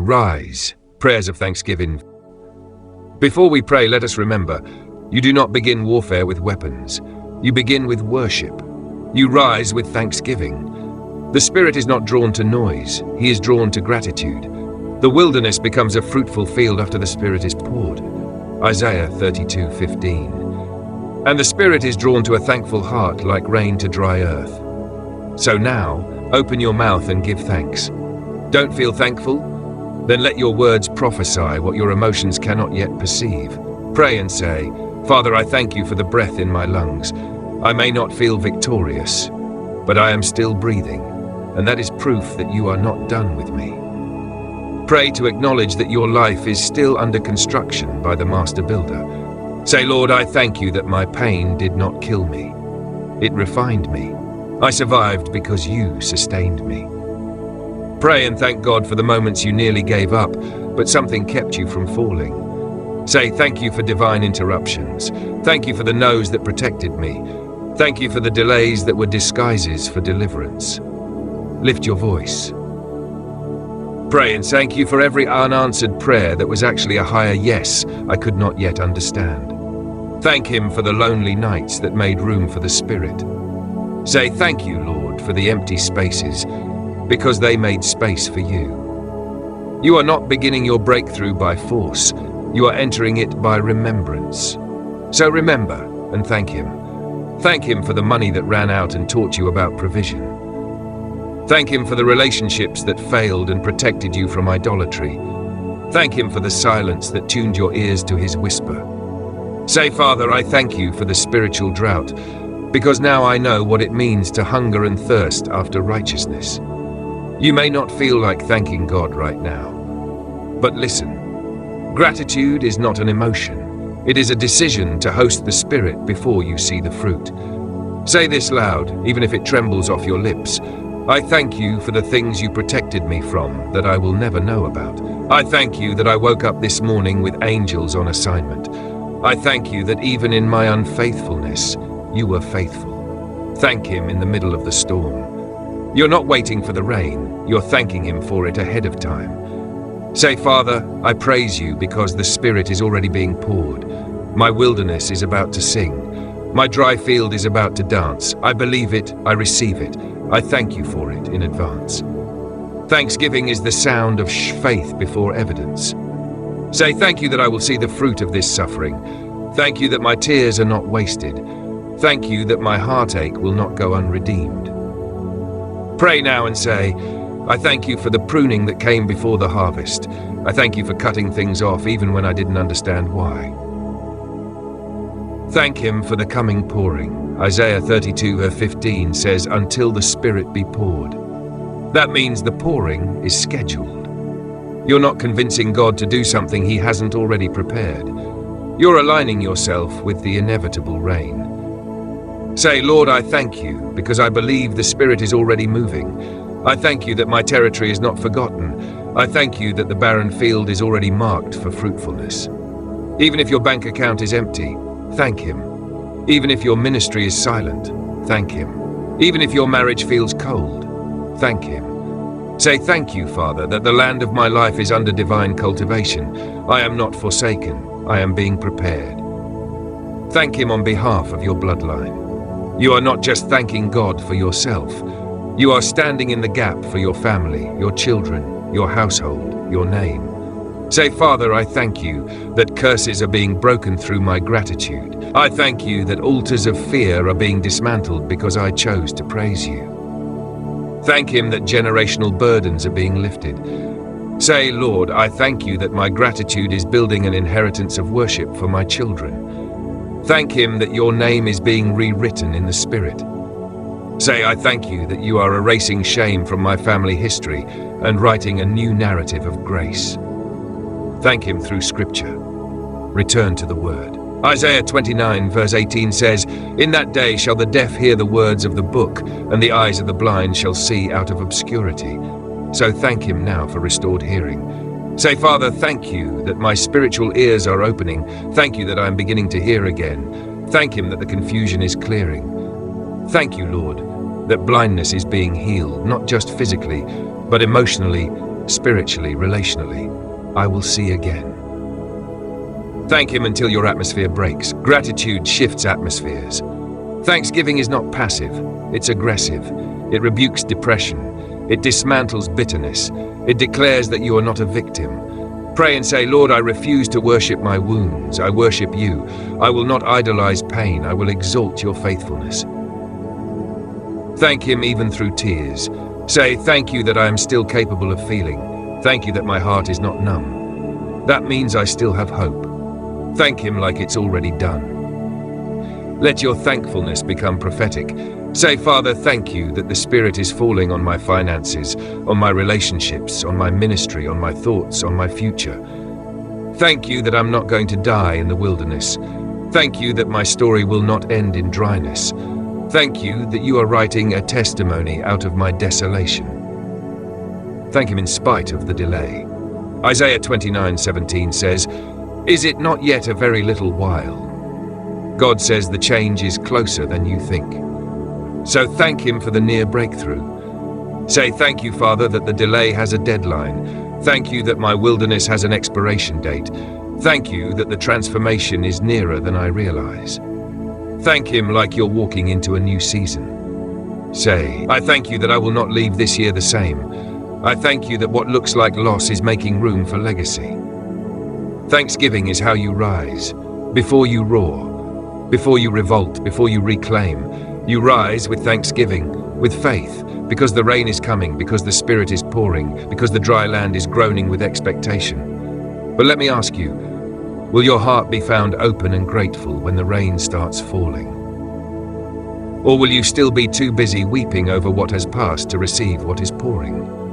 rise. Prayers of thanksgiving. Before we pray, let us remember, you do not begin warfare with weapons. You begin with worship. You rise with thanksgiving. The Spirit is not drawn to noise. He is drawn to gratitude. The wilderness becomes a fruitful field after the Spirit is poured. Isaiah 32:15. And the Spirit is drawn to a thankful heart like rain to dry earth. So now, open your mouth and give thanks. Don't feel thankful? Then let your words prophesy what your emotions cannot yet perceive. Pray and say, Father, I thank you for the breath in my lungs. I may not feel victorious, but I am still breathing, and that is proof that you are not done with me. Pray to acknowledge that your life is still under construction by the Master Builder. Say, Lord, I thank you that my pain did not kill me. It refined me. I survived because you sustained me. Pray and thank God for the moments you nearly gave up, but something kept you from falling. Say, thank you for divine interruptions. Thank you for the no's that protected me. Thank you for the delays that were disguises for deliverance. Lift your voice. Pray and thank you for every unanswered prayer that was actually a higher yes I could not yet understand. Thank him for the lonely nights that made room for the Spirit. Say, thank you, Lord, for the empty spaces, because they made space for you. You are not beginning your breakthrough by force. You are entering it by remembrance. So remember and thank him. Thank him for the money that ran out and taught you about provision. Thank him for the relationships that failed and protected you from idolatry. Thank him for the silence that tuned your ears to his whisper. Say, Father, I thank you for the spiritual drought, because now I know what it means to hunger and thirst after righteousness. You may not feel like thanking God right now, but listen, gratitude is not an emotion. It is a decision to host the Spirit before you see the fruit. Say this loud, even if it trembles off your lips. I thank you for the things you protected me from that I will never know about. I thank you that I woke up this morning with angels on assignment. I thank you that even in my unfaithfulness, you were faithful. Thank him in the middle of the storm. You're not waiting for the rain, you're thanking him for it ahead of time. Say, Father, I praise you because the Spirit is already being poured. My wilderness is about to sing. My dry field is about to dance. I believe it, I receive it. I thank you for it in advance. Thanksgiving is the sound of faith before evidence. Say, thank you that I will see the fruit of this suffering. Thank you that my tears are not wasted. Thank you that my heartache will not go unredeemed. Pray now and say, I thank you for the pruning that came before the harvest. I thank you for cutting things off even when I didn't understand why. Thank him for the coming pouring. Isaiah 32:15 says, until the Spirit be poured. That means the pouring is scheduled. You're not convincing God to do something he hasn't already prepared. You're aligning yourself with the inevitable rain. Say, Lord, I thank you because I believe the Spirit is already moving. I thank you that my territory is not forgotten. I thank you that the barren field is already marked for fruitfulness. Even if your bank account is empty, thank him. Even if your ministry is silent, thank him. Even if your marriage feels cold, thank him. Say, thank you, Father, that the land of my life is under divine cultivation. I am not forsaken. I am being prepared. Thank him on behalf of your bloodline. You are not just thanking God for yourself. You are standing in the gap for your family, your children, your household, your name. Say, Father, I thank you that curses are being broken through my gratitude. I thank you that altars of fear are being dismantled because I chose to praise you. Thank him that generational burdens are being lifted. Say, Lord, I thank you that my gratitude is building an inheritance of worship for my children. Thank him that your name is being rewritten in the Spirit. Say, I thank you that you are erasing shame from my family history and writing a new narrative of grace. Thank him through Scripture. Return to the Word. Isaiah 29:18 says, in that day shall the deaf hear the words of the book, and the eyes of the blind shall see out of obscurity. So thank him now for restored hearing. Say, Father, thank you that my spiritual ears are opening. Thank you that I am beginning to hear again. Thank him that the confusion is clearing. Thank you, Lord, that blindness is being healed, not just physically, but emotionally, spiritually, relationally. I will see again. Thank Him until your atmosphere breaks. Gratitude shifts atmospheres. Thanksgiving is not passive, it's aggressive. It rebukes depression. It dismantles bitterness. It declares that you are not a victim. Pray and say, Lord, I refuse to worship my wounds. I worship you. I will not idolize pain. I will exalt your faithfulness. Thank Him even through tears. Say, thank you that I am still capable of feeling. Thank you that my heart is not numb. That means I still have hope. Thank Him like it's already done. Let your thankfulness become prophetic. Say, Father, thank you that the Spirit is falling on my finances, on my relationships, on my ministry, on my thoughts, on my future. Thank you that I'm not going to die in the wilderness. Thank you that my story will not end in dryness. Thank you that you are writing a testimony out of my desolation. Thank Him in spite of the delay. Isaiah 29:17 says, Is it not yet a very little while? God says the change is closer than you think. So thank Him for the near breakthrough. Say, thank you, Father, that the delay has a deadline. Thank you that my wilderness has an expiration date. Thank you that the transformation is nearer than I realize. Thank Him like you're walking into a new season. Say, I thank you that I will not leave this year the same. I thank you that what looks like loss is making room for legacy. Thanksgiving is how you rise. Before you roar, before you revolt, before you reclaim, you rise with thanksgiving, with faith, because the rain is coming, because the Spirit is pouring, because the dry land is groaning with expectation. But let me ask you, will your heart be found open and grateful when the rain starts falling? Or will you still be too busy weeping over what has passed to receive what is pouring?